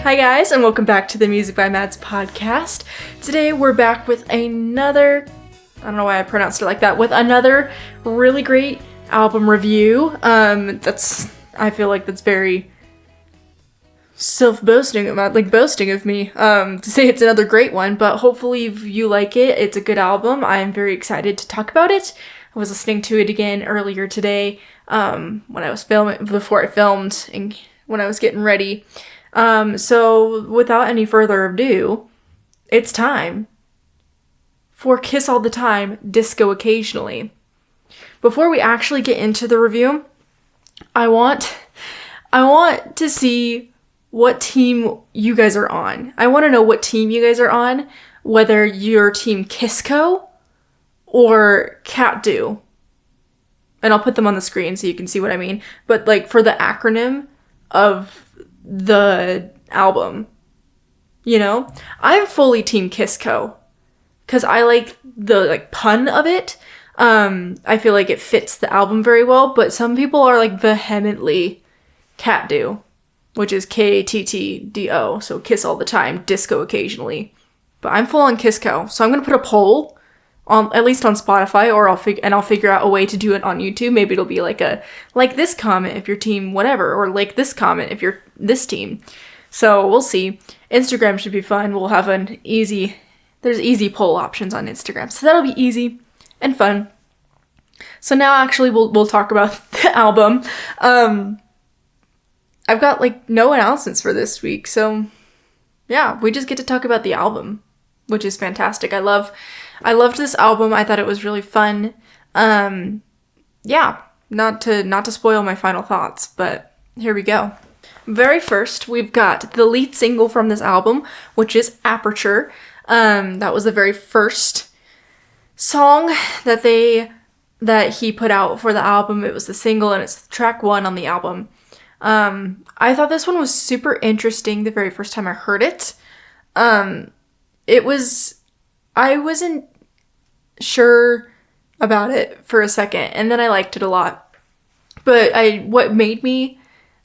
Hi guys, and welcome back to the Music by Mads podcast. Today we're back with another, I don't know why I pronounced it like that, with another really great album review. I feel like that's very self-boasting about, boasting of me, to say it's another great one, but hopefully you like it. It's a good album. I'm very excited to talk about it. I was listening to it again earlier today, when I was before I filmed, and when I was getting ready. So without any further ado, it's time for Kiss All the Time, Disco Occasionally. Before we actually get into the review, I want to see what team you guys are on. I want to know what team you guys are on, whether you're Team Kissco or Catdo. And I'll put them on the screen so you can see what I mean. But for the acronym of the album, I'm fully Team Kissco because I like the pun of it. I feel like it fits the album very well, but some people are vehemently Catdo, which is K-A-T-T-D-O, so Kiss All the Time, Disco Occasionally. But I'm full on Kissco, so I'm gonna put a poll on, at least on Spotify, or I'll figure out a way to do it on YouTube. Maybe it'll be like this comment if you're team whatever, or like this comment if you're this team. So we'll see. Instagram should be fun. We'll have there's easy poll options on Instagram, so that'll be easy and fun. So now actually we'll talk about the album. I've got no announcements for this week, so yeah, we just get to talk about the album, which is fantastic. I loved this album. I thought it was really fun. Yeah, not to spoil my final thoughts, but here we go. Very first, we've got the lead single from this album, which is Aperture. That was the very first song that he put out for the album. It was the single, and it's track 1 on the album. I thought this one was super interesting the very first time I heard it. I wasn't sure about it for a second, and then I liked it a lot. But what made me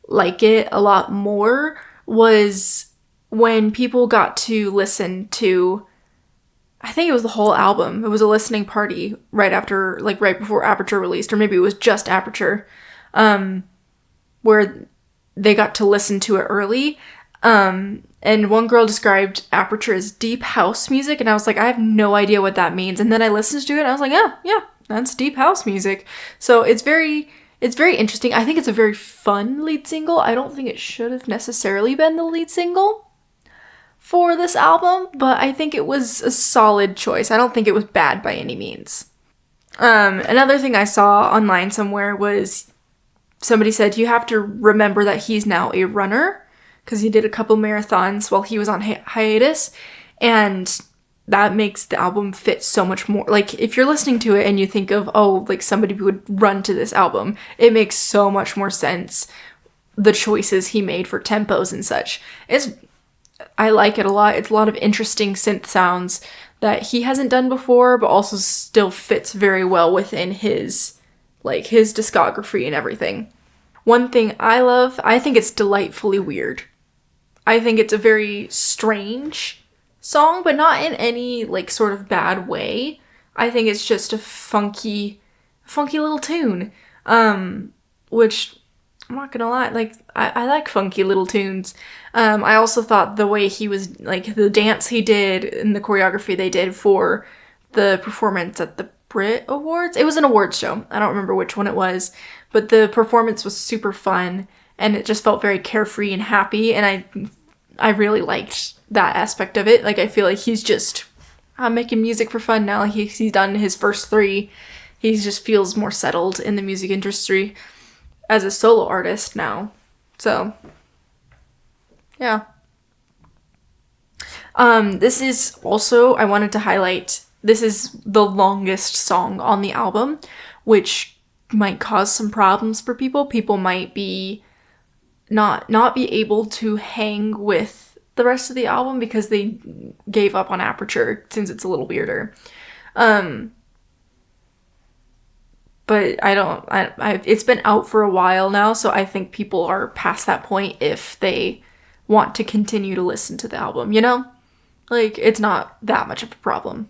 like it a lot more was when people got to listen to, I think it was the whole album. It was a listening party right before Aperture released, or maybe it was just Aperture, where they got to listen to it early. And one girl described Aperture as deep house music, and I was like, I have no idea what that means. And then I listened to it, and I was like, yeah, that's deep house music. So it's very interesting. I think it's a very fun lead single. I don't think it should have necessarily been the lead single for this album, but I think it was a solid choice. I don't think it was bad by any means. Another thing I saw online somewhere was somebody said you have to remember that he's now a runner, because he did a couple marathons while he was on hiatus, and that makes the album fit so much more. If you're listening to it and you think of, somebody would run to this album, it makes so much more sense, the choices he made for tempos and such. I like it a lot. It's a lot of interesting synth sounds that he hasn't done before, but also still fits very well within his discography and everything. One thing I love, I think it's delightfully weird. I think it's a very strange song, but not in any sort of bad way. I think it's just a funky little tune, which I'm not gonna lie, I like funky little tunes. I also thought the way he was, the dance he did and the choreography they did for the performance at the Brit Awards. It was an awards show. I don't remember which one it was, but the performance was super fun, and it just felt very carefree and happy, and I really liked that aspect of it. I feel like he's just making music for fun now. He's done his first 3. He just feels more settled in the music industry as a solo artist now. So, yeah. This is also, I wanted to highlight, this is the longest song on the album, which might cause some problems for people. People might be not be able to hang with the rest of the album because they gave up on Aperture, since it's a little weirder. But but it's been out for a while now, so I think people are past that point if they want to continue to listen to the album, you know? Like, it's not that much of a problem.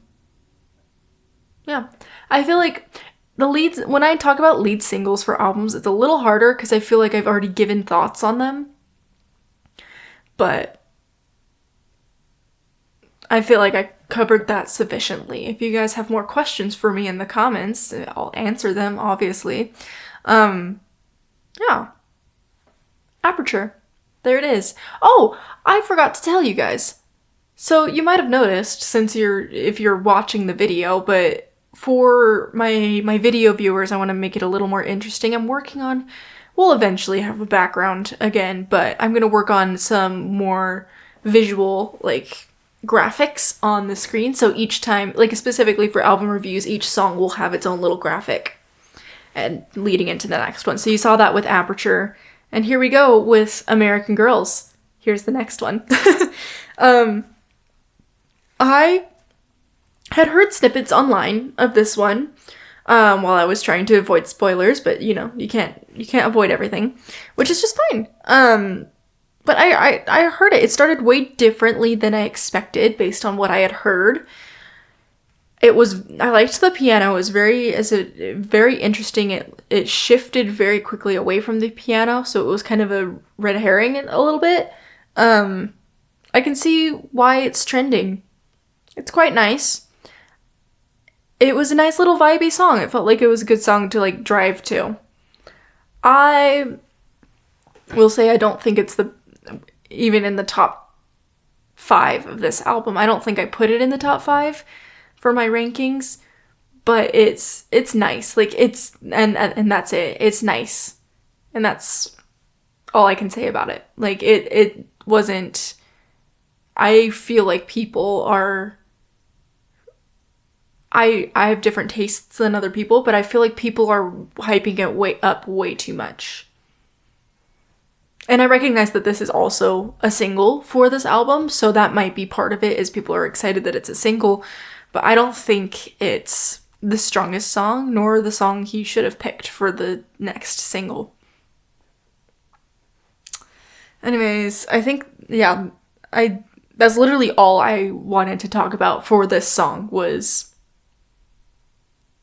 Yeah. I feel like when I talk about lead singles for albums, it's a little harder because I feel like I've already given thoughts on them. But I feel like I covered that sufficiently. If you guys have more questions for me in the comments, I'll answer them, obviously. Yeah. Aperture. There it is. Oh, I forgot to tell you guys. So you might have noticed if you're watching the video, but for my video viewers, I want to make it a little more interesting. We'll eventually have a background again, but I'm going to work on some more visual, like, graphics on the screen. So each time, like specifically for album reviews, each song will have its own little graphic and leading into the next one. So you saw that with Aperture. And here we go with American Girls. Here's the next one. I had heard snippets online of this one while I was trying to avoid spoilers, but you know, you can't avoid everything, which is just fine. But I heard it. It started way differently than I expected based on what I had heard. I liked the piano. It was very interesting. It shifted very quickly away from the piano, so it was kind of a red herring a little bit. I can see why it's trending. It's quite nice. It was a nice little vibey song. It felt like it was a good song to like drive to. I will say I don't think it's even in the top 5 of this album. I don't think I put it in the top 5 for my rankings, but it's nice. Like and that's it. It's nice. And that's all I can say about it. Like it wasn't, I feel like people are, I have different tastes than other people, but I feel like people are hyping it way too much. And I recognize that this is also a single for this album, so that might be part of it, is people are excited that it's a single, but I don't think it's the strongest song, nor the song he should have picked for the next single. Anyways, I think, yeah, that's literally all I wanted to talk about for this song was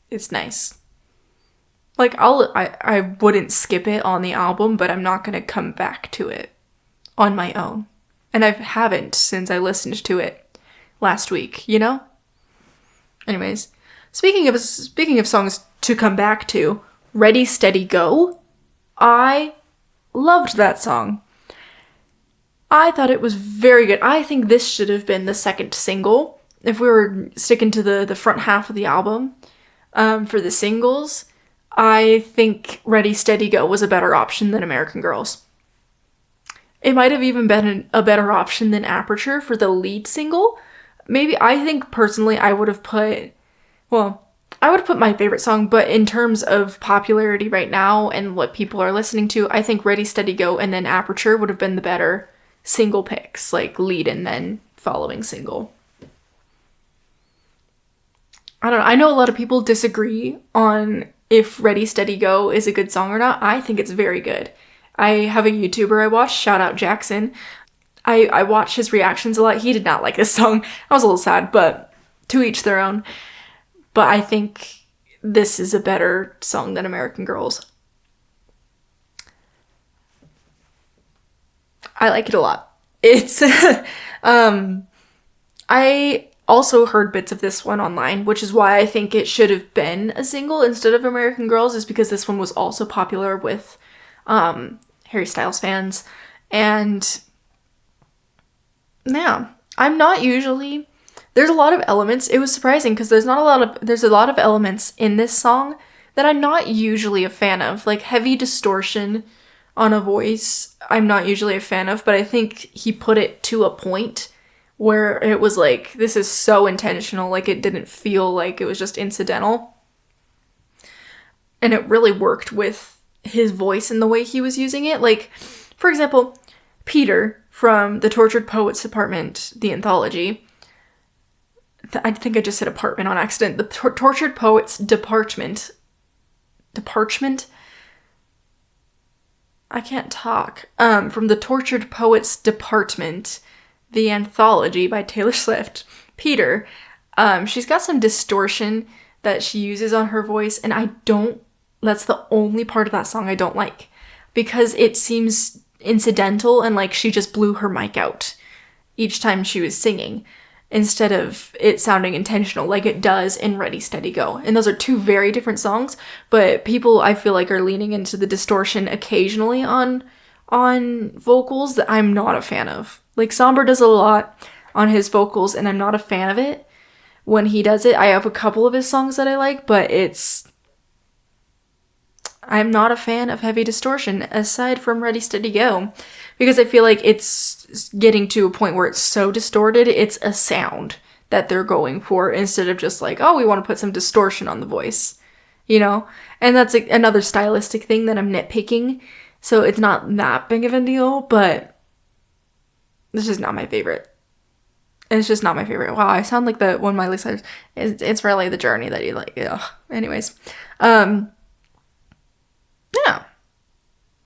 it's nice. Like, I wouldn't skip it on the album, but I'm not going to come back to it on my own. And I haven't since I listened to it last week, you know? Anyways, speaking of songs to come back to, Ready, Steady, Go, I loved that song. I thought it was very good. I think this should have been the second single. If we were sticking to the front half of the album, for the singles, I think Ready, Steady, Go was a better option than American Girls. It might have even been a better option than Aperture for the lead single. Maybe, I think personally I would have put my favorite song, but in terms of popularity right now and what people are listening to, I think Ready, Steady, Go and then Aperture would have been the better single picks, like lead and then following single. I don't know. I know a lot of people disagree on if Ready, Steady, Go is a good song or not. I think it's very good. I have a YouTuber I watch, shout out Jackson. I watch his reactions a lot. He did not like this song. I was a little sad, but to each their own. But I think this is a better song than American Girls. I like it a lot. It's, I also heard bits of this one online, which is why I think it should have been a single instead of American Girls, is because this one was also popular with Harry Styles fans. And yeah, there's a lot of elements. It was surprising because there's a lot of elements in this song that I'm not usually a fan of, like heavy distortion on a voice. I'm not usually a fan of, but I think he put it to a point where it was like, this is so intentional, like it didn't feel like it was just incidental. And it really worked with his voice and the way he was using it. Like, for example, Peter from the Tortured Poets Department, the anthology. I think I just said apartment on accident. The Tortured Poets Department Deparchment. I can't talk. From the Tortured Poets Department, the anthology by Taylor Swift. Peter. She's got some distortion that she uses on her voice, and that's the only part of that song I don't like. Because it seems incidental and like she just blew her mic out each time she was singing, instead of it sounding intentional like it does in Ready, Steady, Go. And those are two very different songs, but people, I feel like, are leaning into the distortion occasionally on vocals that I'm not a fan of. Like, Somber does a lot on his vocals, and I'm not a fan of it when he does it. I have a couple of his songs that I like, but I'm not a fan of heavy distortion, aside from Ready, Steady, Go, because I feel like it's getting to a point where it's so distorted, it's a sound that they're going for, instead of just like, oh, we want to put some distortion on the voice, you know? And that's like another stylistic thing that I'm nitpicking, so it's not that big of a deal, but it's just not my favorite. It's just not my favorite. Wow, I sound like the one of my listeners. It's really the journey that you like. Ugh. Anyways. Yeah.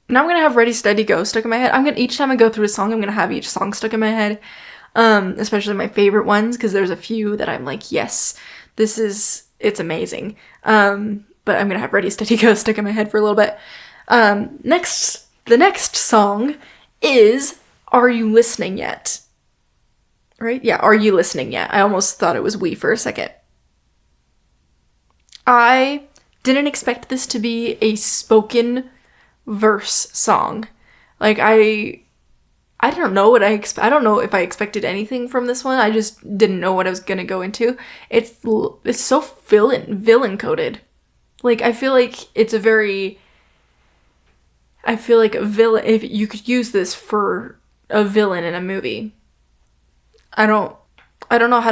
Now I'm going to have Ready, Steady, Go stuck in my head. Each time I go through a song, I'm going to have each song stuck in my head. Especially my favorite ones, because there's a few that I'm like, yes, it's amazing. But I'm going to have Ready, Steady, Go stuck in my head for a little bit. The next song is Are You Listening Yet? Right? Yeah, Are You Listening Yet? I almost thought it was We for a second. I didn't expect this to be a spoken verse song. Like, I don't know what I don't know if I expected anything from this one. I just didn't know what I was gonna go into. It's so villain coded. Like, I feel like a villain, if you could use this for a villain in a movie. I don't know how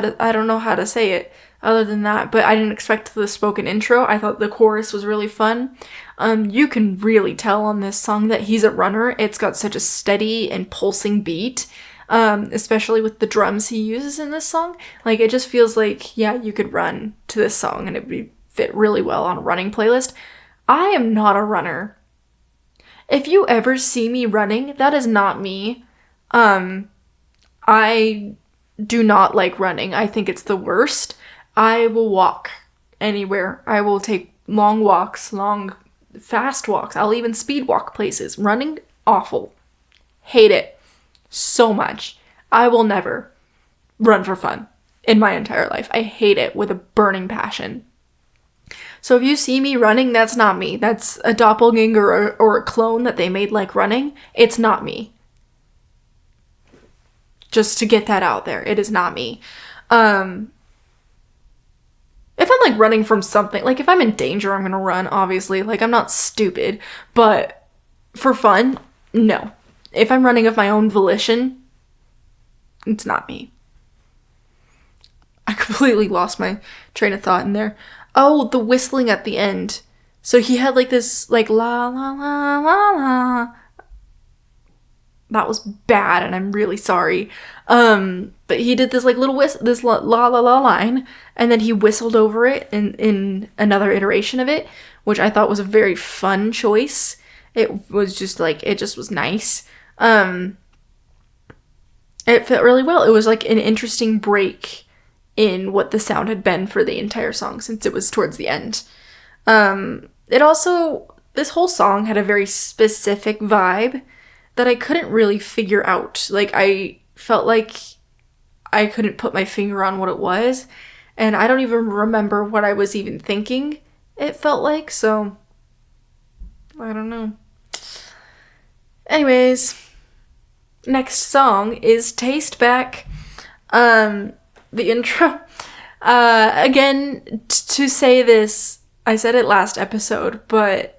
to say it other than that, but I didn't expect the spoken intro. I thought the chorus was really fun. You can really tell on this song that he's a runner. It's got such a steady and pulsing beat, especially with the drums he uses in this song. Like, it just feels like, yeah, you could run to this song and it would fit really well on a running playlist. I am not a runner. If you ever see me running, that is not me. I do not like running. I think it's the worst. I will walk anywhere. I will take long walks, fast walks. I'll even speed walk places. Running, awful. Hate it so much. I will never run for fun in my entire life. I hate it with a burning passion. So if you see me running, that's not me. That's a doppelganger or a clone that they made like running. It's not me. Just to get that out there. It is not me. If I'm like running from something, like if I'm in danger, I'm gonna run, obviously. Like, I'm not stupid, but for fun, no. If I'm running of my own volition, it's not me. I completely lost my train of thought in there. Oh, the whistling at the end. So he had like this, like, la la la la la. That was bad, and I'm really sorry. But he did this like little this la la la line, and then he whistled over it in another iteration of it, which I thought was a very fun choice. It was just like, it just was nice. It fit really well. It was like an interesting break in what the sound had been for the entire song, since it was towards the end. This whole song had a very specific vibe that I couldn't really figure out. Like, I felt like I couldn't put my finger on what it was, and I don't even remember what I was even thinking it felt like, so I don't know. Anyways, next song is Taste Back. The intro. Again, to say this, I said it last episode, but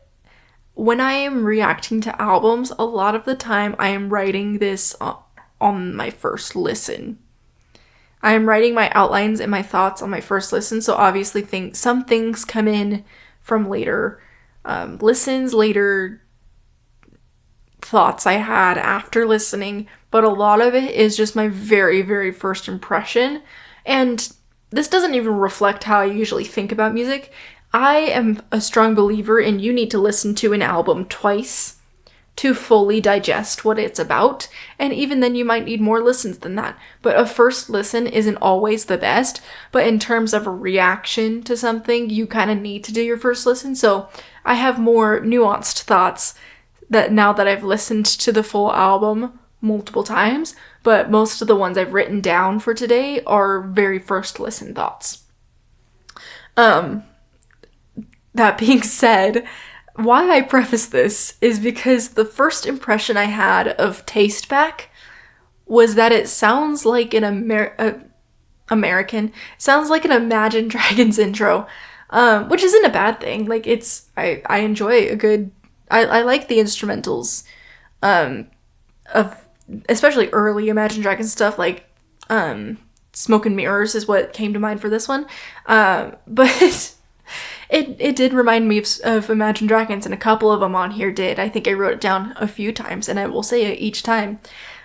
when I am reacting to albums, a lot of the time I am writing this on my first listen. I am writing my outlines and my thoughts on my first listen, so obviously some things come in from later listens, later thoughts I had after listening, but a lot of it is just my very, very first impression. And this doesn't even reflect how I usually think about music. I am a strong believer in you need to listen to an album twice to fully digest what it's about, and even then you might need more listens than that. But a first listen isn't always the best, but in terms of a reaction to something, you kind of need to do your first listen. So I have more nuanced thoughts that now that I've listened to the full album multiple times, but most of the ones I've written down for today are very first listen thoughts. That being said, why I preface this is because the first impression I had of Tasteback was that it sounds like an American, sounds like an Imagine Dragons intro, which isn't a bad thing. Like, I enjoy a good, I like the instrumentals, of especially early Imagine Dragons stuff, like, Smoke and Mirrors is what came to mind for this one, but It did remind me of Imagine Dragons, and a couple of them on here did. I think I wrote it down a few times, and I will say it each time.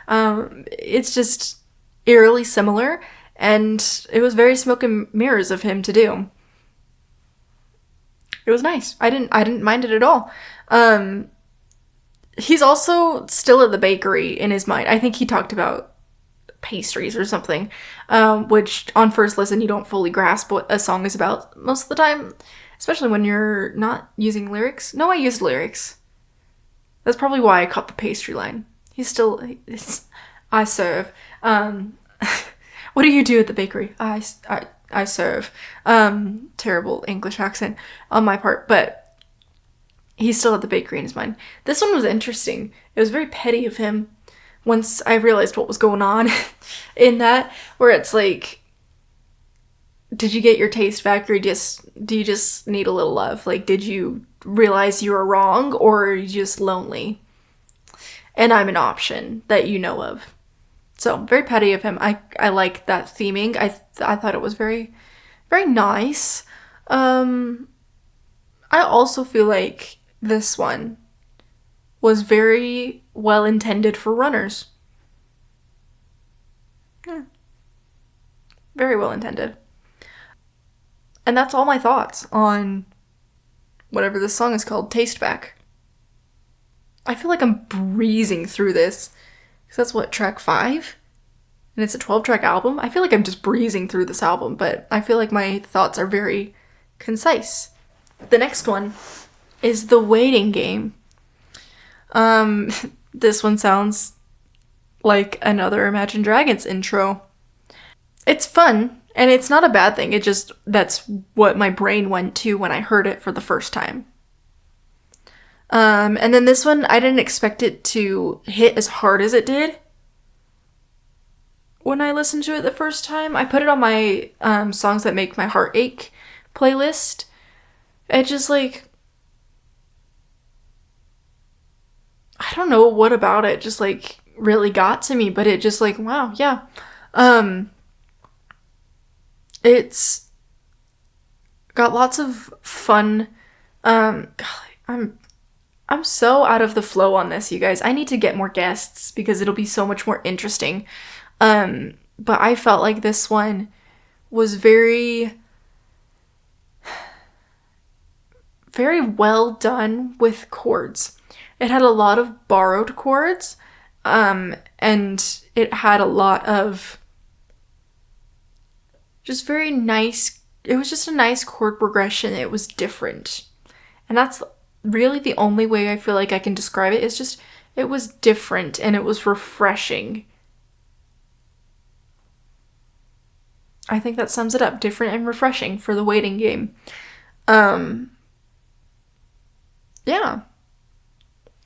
It's just eerily similar, and it was very Smoke and Mirrors of him to do. It was nice. I didn't mind it at all. He's also still at the bakery in his mind. I think he talked about pastries or something, which on first listen you don't fully grasp what a song is about most of the time. Especially when you're not using lyrics. No, I used lyrics. That's probably why I caught the pastry line. I serve. What do you do at the bakery? I serve. Terrible English accent on my part, but he's still at the bakery in his mind. This one was interesting. It was very petty of him once I realized what was going on in that, where it's like, did you get your taste back, or do you just need a little love? Like, did you realize you were wrong, or are you just lonely? And I'm an option that you know of. So, very petty of him. I like that theming. I thought it was very, very nice. I also feel like this one was very well intended for runners. Yeah. Very well intended. And that's all my thoughts on whatever this song is called, Tasteback. I feel like I'm breezing through this, because that's what, track 5? And it's a 12-track album? I feel like I'm just breezing through this album, but I feel like my thoughts are very concise. The next one is The Waiting Game. This one sounds like another Imagine Dragons intro. It's fun. And it's not a bad thing, that's what my brain went to when I heard it for the first time. And then this one, I didn't expect it to hit as hard as it did when I listened to it the first time. I put it on my Songs That Make My Heart Ache playlist. It just, like, I don't know what about it just, like, really got to me, but it just, like, wow, yeah. It's got lots of fun. I'm so out of the flow on this, you guys. I need to get more guests because it'll be so much more interesting. But I felt like this one was very, very well done with chords. It had a lot of borrowed chords, and it had a lot of just very nice, it was just a nice chord progression. It was different. And that's really the only way I feel like I can describe it. It's just, it was different and it was refreshing. I think that sums it up. Different and refreshing for The Waiting Game. Yeah.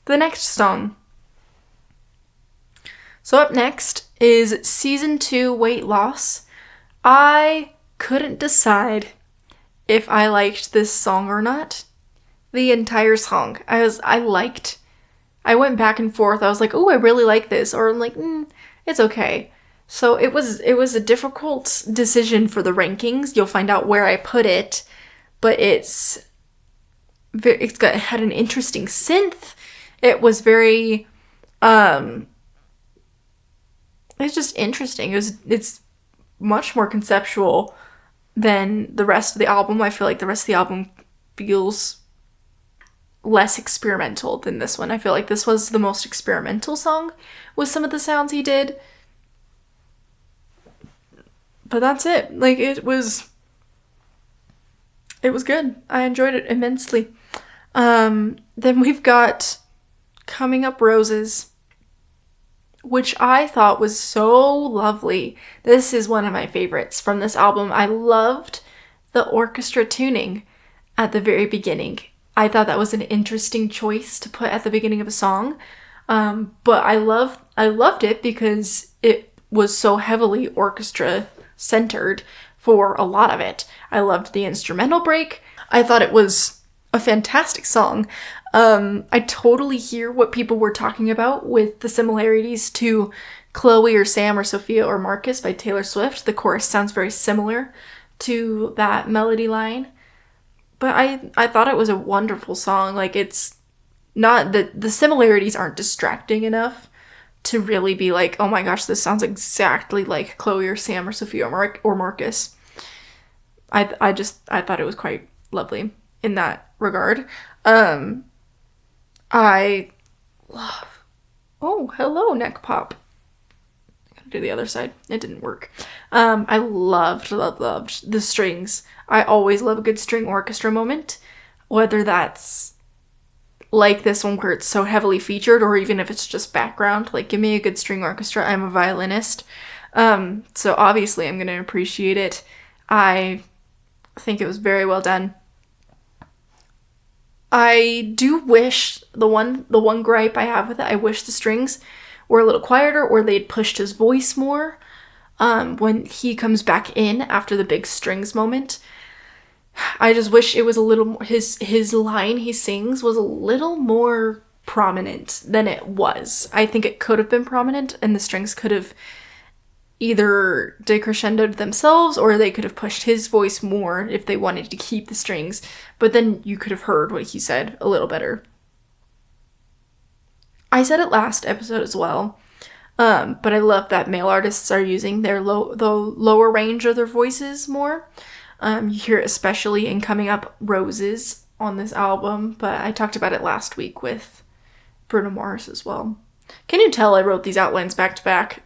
The next song. So up next is Season 2 Weight Loss. I couldn't decide if I liked this song or not. The entire song. I went back and forth. I was like, oh, I really like this. Or I'm like, it's okay. So it was a difficult decision for the rankings. You'll find out where I put it. But it had an interesting synth. It was very, it's just interesting. It's much more conceptual than the rest of the album. I feel like the rest of the album feels less experimental than this one. I feel like this was the most experimental song with some of the sounds he did. But that's it. Like, it was good. I enjoyed it immensely. Then we've got Coming Up Roses, which I thought was so lovely. This is one of my favorites from this album. I loved the orchestra tuning at the very beginning. I thought that was an interesting choice to put at the beginning of a song. But I loved it because it was so heavily orchestra centered for a lot of it. I loved the instrumental break. I thought it was a fantastic song. I totally hear what people were talking about with the similarities to Chloe or Sam or Sophia or Marcus by Taylor Swift. The chorus sounds very similar to that melody line. But I thought it was a wonderful song. Like, it's not that the similarities aren't distracting enough to really be like, oh my gosh, this sounds exactly like Chloe or Sam or Sophia or Marcus. I thought it was quite lovely in that regard. I love, oh, hello, neck pop. I gotta do the other side. It didn't work. I loved the strings. I always love a good string orchestra moment, whether that's like this one where it's so heavily featured, or even if it's just background. Like, give me a good string orchestra. I'm a violinist, so obviously I'm gonna appreciate it. I think it was very well done. I do wish, the one gripe I have with it, I wish the strings were a little quieter, or they'd pushed his voice more when he comes back in after the big strings moment. I just wish it was a little more, his line he sings was a little more prominent than it was. I think it could have been prominent, and the strings could have either decrescendoed themselves, or they could have pushed his voice more if they wanted to keep the strings, but then you could have heard what he said a little better. I said it last episode as well, but I love that male artists are using the lower range of their voices more. You hear it especially in Coming Up Roses on this album, but I talked about it last week with Bruno Mars as well. Can you tell I wrote these outlines back to back?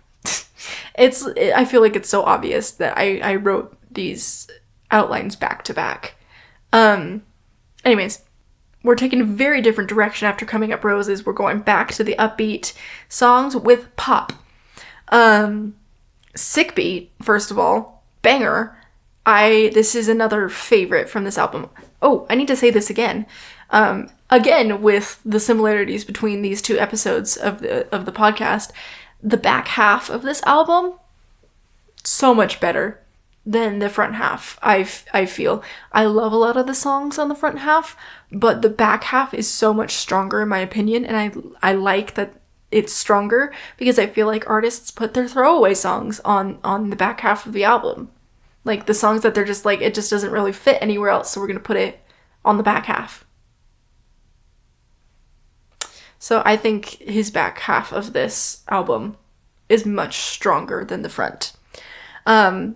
I feel like it's so obvious that I wrote these outlines back to back. Anyways, we're taking a very different direction after Coming Up Roses. We're going back to the upbeat songs with pop. Sick Beat, first of all, banger. This is another favorite from this album. Oh, I need to say this again. Again, with the similarities between these two episodes of the podcast, the back half of this album, so much better than the front half. I feel. I love a lot of the songs on the front half, but the back half is so much stronger in my opinion, and I like that it's stronger because I feel like artists put their throwaway songs on the back half of the album. Like, the songs that they're just like, it just doesn't really fit anywhere else, so we're going to put it on the back half. So I think his back half of this album is much stronger than the front. They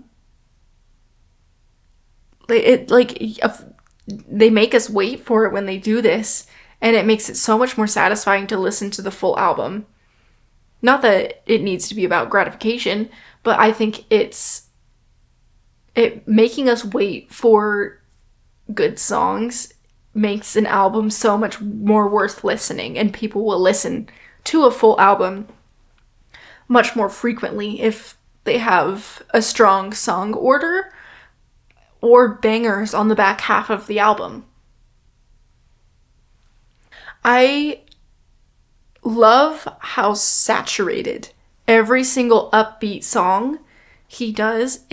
make us wait for it when they do this, and it makes it so much more satisfying to listen to the full album. Not that it needs to be about gratification, but I think it making us wait for good songs makes an album so much more worth listening, and people will listen to a full album much more frequently if they have a strong song order or bangers on the back half of the album. I love how saturated every single upbeat song he does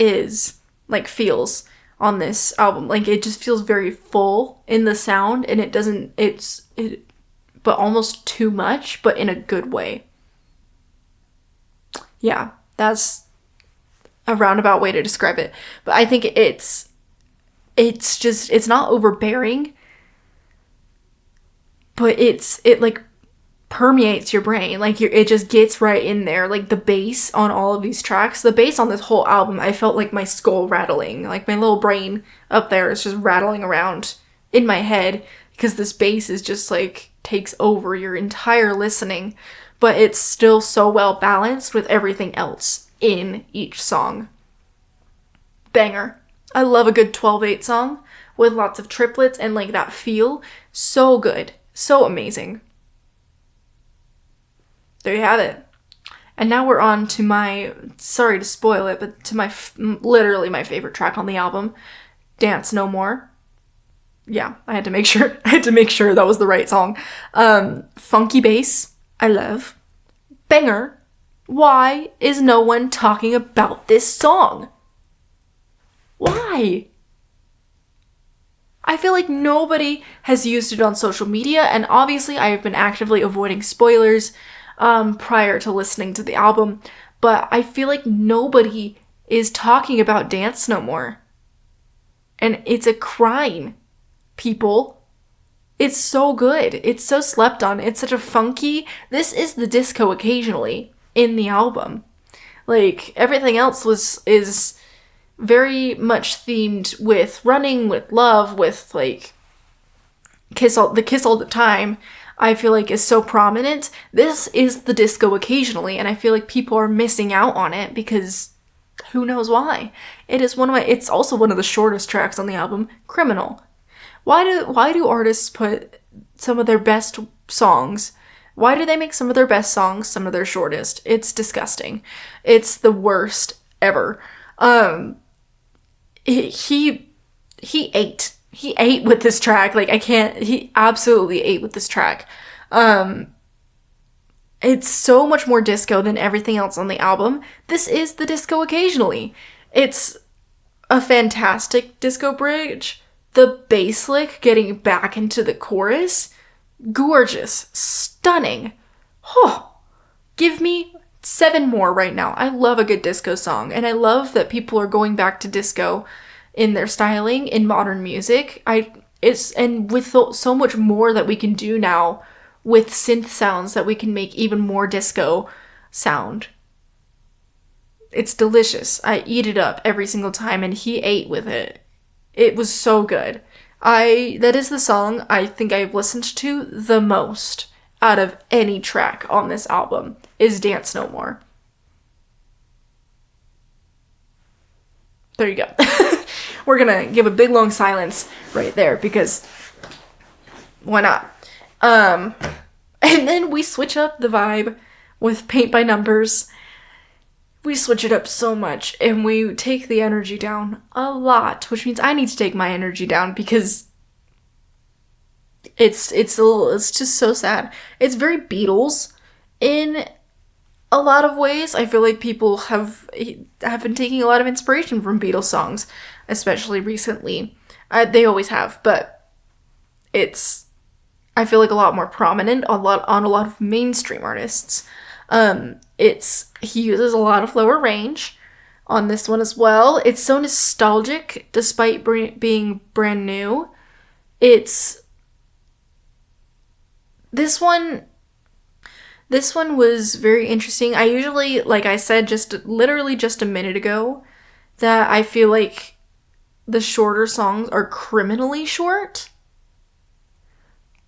feels on this album. Like, it just feels very full in the sound, and but almost too much, but in a good way. Yeah, that's a roundabout way to describe it. But I think it's not overbearing, but it like permeates your brain. Like, it just gets right in there. Like, the bass on all of these tracks, the bass on this whole album, I felt like my skull rattling. Like, my little brain up there is just rattling around in my head because this bass is just like takes over your entire listening, but it's still so well balanced with everything else in each song. Banger. I love a good 12/8 song with lots of triplets and like that feel. So good. So amazing. There you have it. And now we're on to my, sorry to spoil it, but to my, literally my favorite track on the album, Dance No More. Yeah, I had to make sure that was the right song. Funky bass, I love. Banger. Why is no one talking about this song? Why? I feel like nobody has used it on social media, and obviously I have been actively avoiding spoilers prior to listening to the album, but I feel like nobody is talking about Dance No More. And it's a crime, people. It's so good. It's so slept on. It's such a funky... This is the disco occasionally in the album. Like, everything else is very much themed with running, with love, with, like, kiss all the time. I feel like is so prominent. This is the disco occasionally, and I feel like people are missing out on it because who knows why. It's also one of the shortest tracks on the album, Criminal. Why do artists put some of their best songs, why do they make some of their best songs some of their shortest? It's disgusting. It's the worst ever. He ate with this track. Like, he absolutely ate with this track. It's so much more disco than everything else on the album. This is the disco occasionally. It's a fantastic disco bridge. The bass lick getting back into the chorus, gorgeous, stunning. Oh, give me 7 more right now. I love a good disco song, and I love that people are going back to disco in their styling in modern music. And with so much more that we can do now with synth sounds that we can make even more disco sound. It's delicious. I eat it up every single time, and he ate with it. It was so good. That is the song I think I've listened to the most out of any track on this album is Dance No More. There you go. We're gonna give a big long silence right there because why not? And then we switch up the vibe with Paint by Numbers. We switch it up so much, and we take the energy down a lot, which means I need to take my energy down because it's just so sad. It's very Beatles in a lot of ways. I feel like people have been taking a lot of inspiration from Beatles songs, especially recently. They always have, but it's, I feel like, a lot more prominent on a lot of mainstream artists. He uses a lot of lower range on this one as well. It's so nostalgic despite being brand new. This one was very interesting. I usually, like I said literally just a minute ago, that I feel like the shorter songs are criminally short.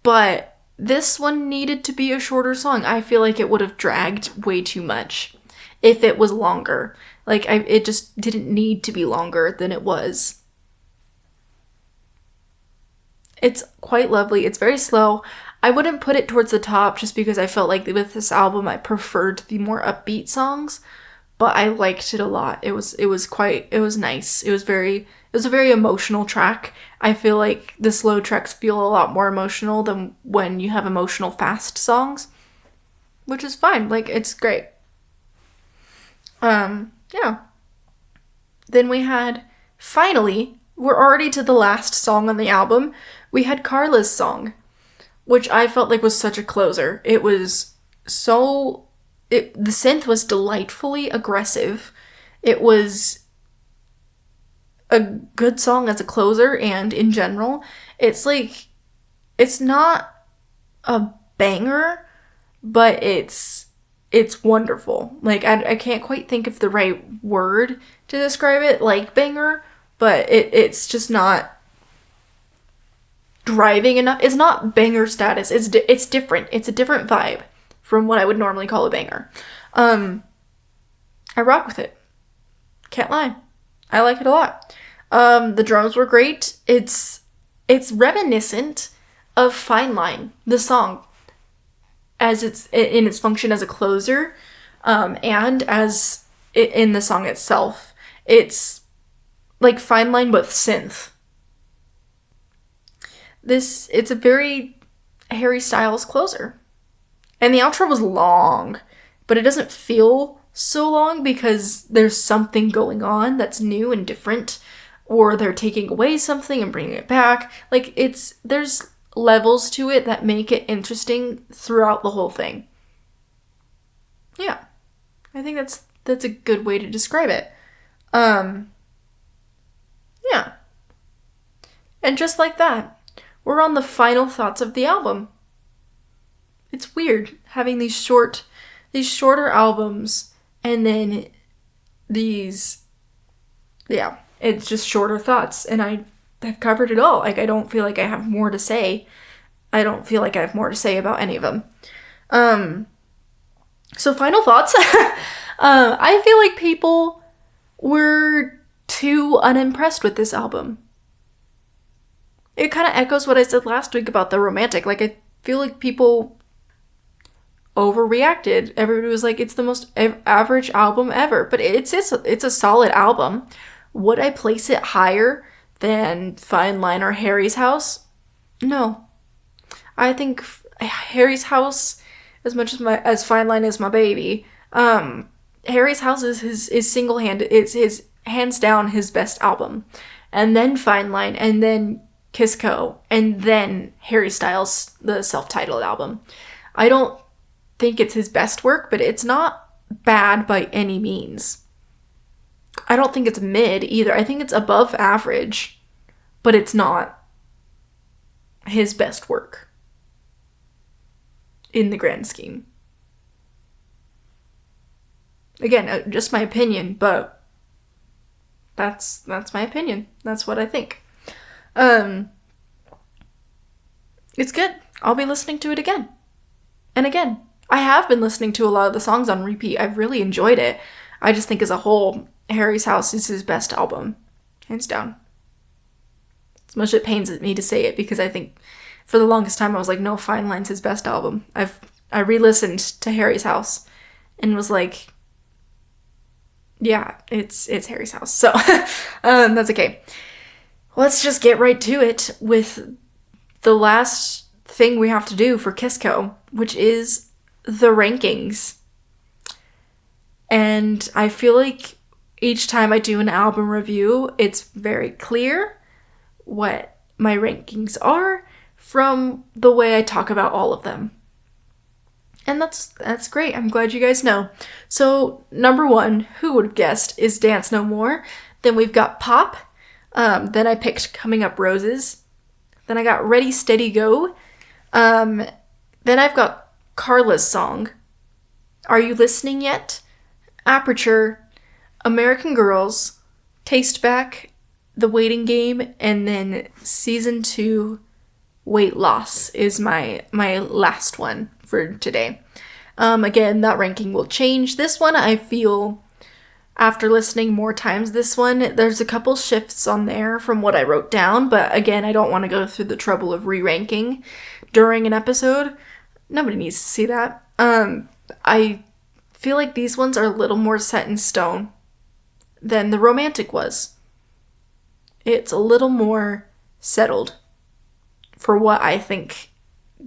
But this one needed to be a shorter song. I feel like it would have dragged way too much if it was longer. Like, it just didn't need to be longer than it was. It's quite lovely. It's very slow. I wouldn't put it towards the top just because I felt like with this album I preferred the more upbeat songs, but I liked it a lot. It was nice. It was a very emotional track. I feel like the slow tracks feel a lot more emotional than when you have emotional fast songs, which is fine. Like, it's great. Yeah. Then we had, finally, we're already to the last song on the album. We had Carla's song, which I felt like was such a closer. The synth was delightfully aggressive. It was a good song as a closer, and in general, it's not a banger, but it's wonderful. Like, I can't quite think of the right word to describe it like banger, but it's just not, driving enough. It's not banger status. It's different. It's a different vibe from what I would normally call a banger. I rock with it. Can't lie. I like it a lot. The drums were great. It's reminiscent of Fine Line, the song, as it's in its function as a closer, and as in the song itself. It's like Fine Line with synth. It's a very Harry Styles closer. And the outro was long, but it doesn't feel so long because there's something going on that's new and different, or they're taking away something and bringing it back. Like, there's levels to it that make it interesting throughout the whole thing. Yeah. I think that's a good way to describe it. Yeah. And just like that, we're on the final thoughts of the album. It's weird having these shorter albums and then these, yeah, it's just shorter thoughts, and I've covered it all. Like, I don't feel like I have more to say. I don't feel like I have more to say about any of them. So final thoughts. I feel like people were too unimpressed with this album. It kind of echoes what I said last week about the romantic. Like, I feel like people overreacted. Everybody was like, it's the most average album ever. But it's a solid album. Would I place it higher than Fine Line or Harry's House? No. I think Harry's House, as much as Fine Line is my baby, Harry's House is single-handed. It's his hands down his best album. And then Fine Line, and then Kiss Co., and then Harry Styles, the self-titled album. I don't think it's his best work, but it's not bad by any means. I don't think it's mid either. I think it's above average, but it's not his best work in the grand scheme. Again, just my opinion, but that's my opinion. That's what I think. It's good. I'll be listening to it again and again. I have been listening to a lot of the songs on repeat. I've really enjoyed it. I just think as a whole, Harry's House is his best album, hands down. As much as it pains me to say it, because I think for the longest time I was like, no, Fine Line's his best album. I re-listened to Harry's House and was like, yeah, it's Harry's House. So that's okay. Let's just get right to it with the last thing we have to do for Kiss Co., which is the rankings. And I feel like each time I do an album review, it's very clear what my rankings are from the way I talk about all of them. And that's great. I'm glad you guys know. So, number 1, who would have guessed, is Dance No More. Then we've got Pop. Then I picked Coming Up Roses. Then I got Ready, Steady, Go. Then I've got Carla's song, Are You Listening Yet? Aperture, American Girls, Taste Back, The Waiting Game, and then Season 2, Weight Loss is my last one for today. Again, that ranking will change. This one, I feel, after listening more times this one, there's a couple shifts on there from what I wrote down, but again, I don't want to go through the trouble of re-ranking during an episode. Nobody needs to see that. I feel like these ones are a little more set in stone than the romantic was. It's a little more settled for what I think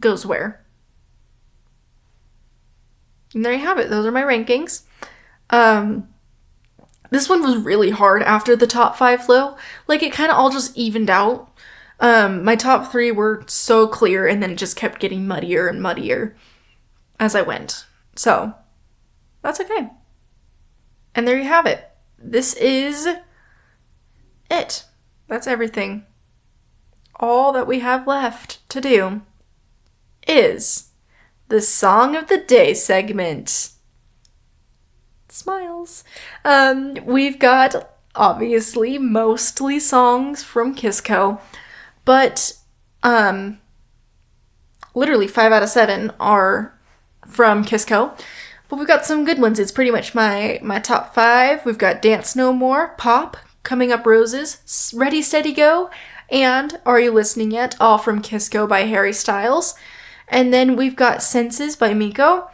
goes where. And there you have it. Those are my rankings. This one was really hard after the top 5 though. Like, it kind of all just evened out. My top 3 were so clear, and then it just kept getting muddier and muddier as I went. So, that's okay. And there you have it. This is it. That's everything. All that we have left to do is the Song of the Day segment. Smiles. We've got, obviously, mostly songs from Kiss Co., but Literally 5 out of 7 are from Kisco. But we've got some good ones. It's pretty much my top 5. We've got Dance No More, Pop, Coming Up Roses, Ready Steady Go, and Are You Listening Yet? All from Kisco by Harry Styles. And then we've got Senses by Miko,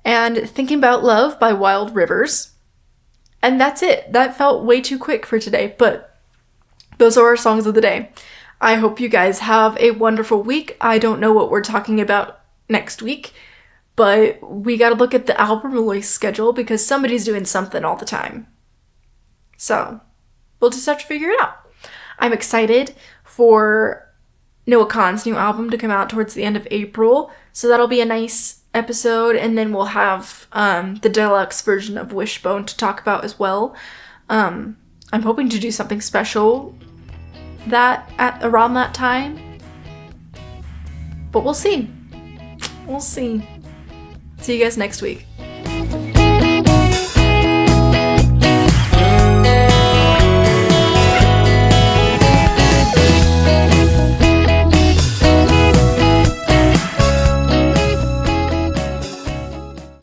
and Thinking About Love by Wild Rivers. And that's it. That felt way too quick for today, but those are our songs of the day. I hope you guys have a wonderful week. I don't know what we're talking about next week, but we gotta look at the album release schedule because somebody's doing something all the time. So, we'll just have to figure it out. I'm excited for Noah Kahan's new album to come out towards the end of April, so that'll be a nice episode, and then we'll have the deluxe version of Wishbone to talk about as well. I'm hoping to do something special around that time, but we'll see. See you guys next week.